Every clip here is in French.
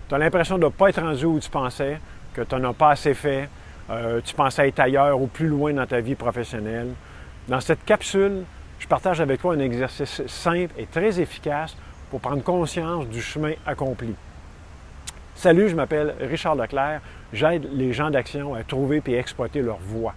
Tu as l'impression de ne pas être rendu où tu pensais, que tu n'en as pas assez fait, tu pensais être ailleurs ou plus loin dans ta vie professionnelle. Dans cette capsule, je partage avec toi un exercice simple et très efficace pour prendre conscience du chemin accompli. Salut, je m'appelle Richard Leclerc. J'aide les gens d'action à trouver et exploiter leur voie.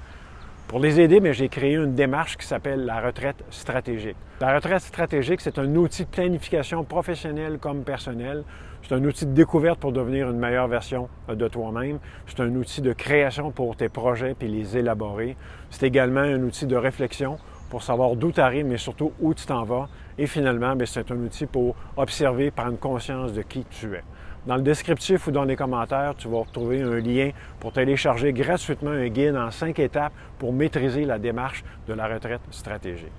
Pour les aider, j'ai créé une démarche qui s'appelle la retraite stratégique. La retraite stratégique, c'est un outil de planification professionnelle comme personnelle. C'est un outil de découverte pour devenir une meilleure version de toi-même. C'est un outil de création pour tes projets puis les élaborer. C'est également un outil de réflexion pour savoir d'où tu arrives, mais surtout où tu t'en vas. Et finalement, c'est un outil pour observer, prendre conscience de qui tu es. Dans le descriptif ou dans les commentaires, tu vas retrouver un lien pour télécharger gratuitement un guide en 5 étapes pour maîtriser la démarche de la retraite stratégique.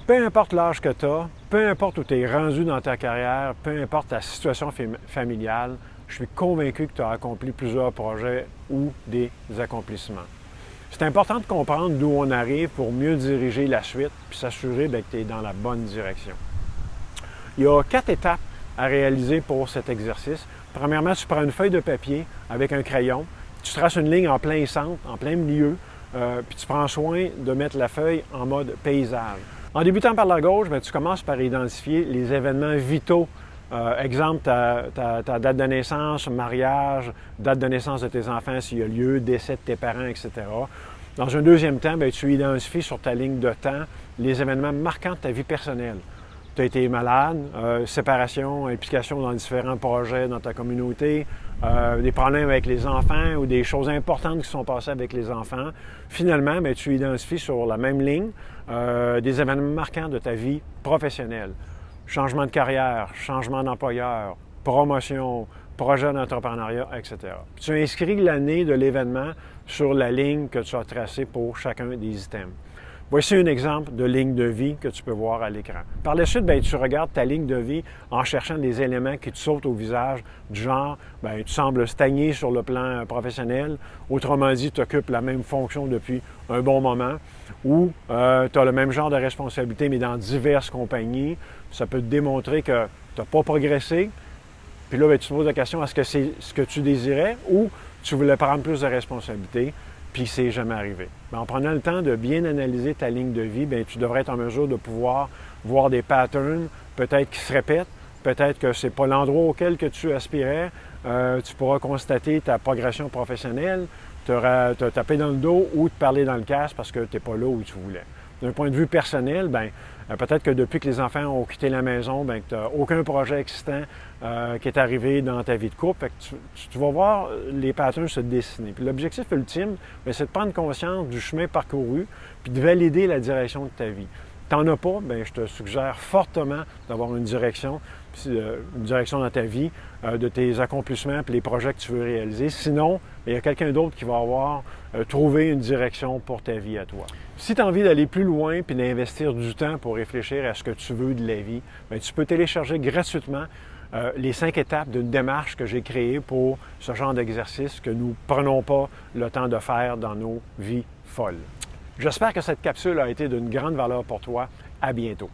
Peu importe l'âge que tu as, peu importe où tu es rendu dans ta carrière, peu importe ta situation familiale, je suis convaincu que tu as accompli plusieurs projets ou des accomplissements. C'est important de comprendre d'où on arrive pour mieux diriger la suite puis s'assurer que tu es dans la bonne direction. Il y a 4 étapes à réaliser pour cet exercice. Premièrement, tu prends une feuille de papier avec un crayon, tu traces une ligne en plein centre, en plein milieu, puis tu prends soin de mettre la feuille en mode paysage. En débutant par la gauche, tu commences par identifier les événements vitaux. Exemple, ta date de naissance, mariage, date de naissance de tes enfants s'il y a lieu, décès de tes parents, etc. Dans un deuxième temps, tu identifies sur ta ligne de temps les événements marquants de ta vie personnelle. Tu as été malade, séparation, implication dans différents projets dans ta communauté, des problèmes avec les enfants ou des choses importantes qui sont passées avec les enfants. Finalement, tu identifies sur la même ligne des événements marquants de ta vie professionnelle. Changement de carrière, changement d'employeur, promotion, projet d'entrepreneuriat, etc. Puis tu inscris l'année de l'événement sur la ligne que tu as tracée pour chacun des items. Voici un exemple de ligne de vie que tu peux voir à l'écran. Par la suite, tu regardes ta ligne de vie en cherchant des éléments qui te sautent au visage, du genre, tu sembles stagner sur le plan professionnel, autrement dit, tu occupes la même fonction depuis un bon moment, ou tu as le même genre de responsabilité, mais dans diverses compagnies. Ça peut te démontrer que tu n'as pas progressé, puis là, tu te poses la question, est-ce que c'est ce que tu désirais ou tu voulais prendre plus de responsabilités? Puis c'est jamais arrivé. En prenant le temps de bien analyser ta ligne de vie, tu devrais être en mesure de pouvoir voir des patterns, peut-être qui se répètent, peut-être que ce n'est pas l'endroit auquel que tu aspirais. Tu pourras constater ta progression professionnelle, te taper dans le dos ou te parler dans le casque parce que tu n'es pas là où tu voulais. D'un point de vue personnel, peut-être que depuis que les enfants ont quitté la maison, tu n'as aucun projet excitant qui est arrivé dans ta vie de couple. Fait que tu vas voir les patterns se dessiner. Puis l'objectif ultime, c'est de prendre conscience du chemin parcouru puis de valider la direction de ta vie. Tu n'en as pas, je te suggère fortement d'avoir une direction dans ta vie, de tes accomplissements puis les projets que tu veux réaliser. Sinon, il y a quelqu'un d'autre qui va avoir trouvé une direction pour ta vie à toi. Si tu as envie d'aller plus loin puis d'investir du temps pour réfléchir à ce que tu veux de la vie, tu peux télécharger gratuitement les 5 étapes d'une démarche que j'ai créée pour ce genre d'exercice que nous ne prenons pas le temps de faire dans nos vies folles. J'espère que cette capsule a été d'une grande valeur pour toi. À bientôt.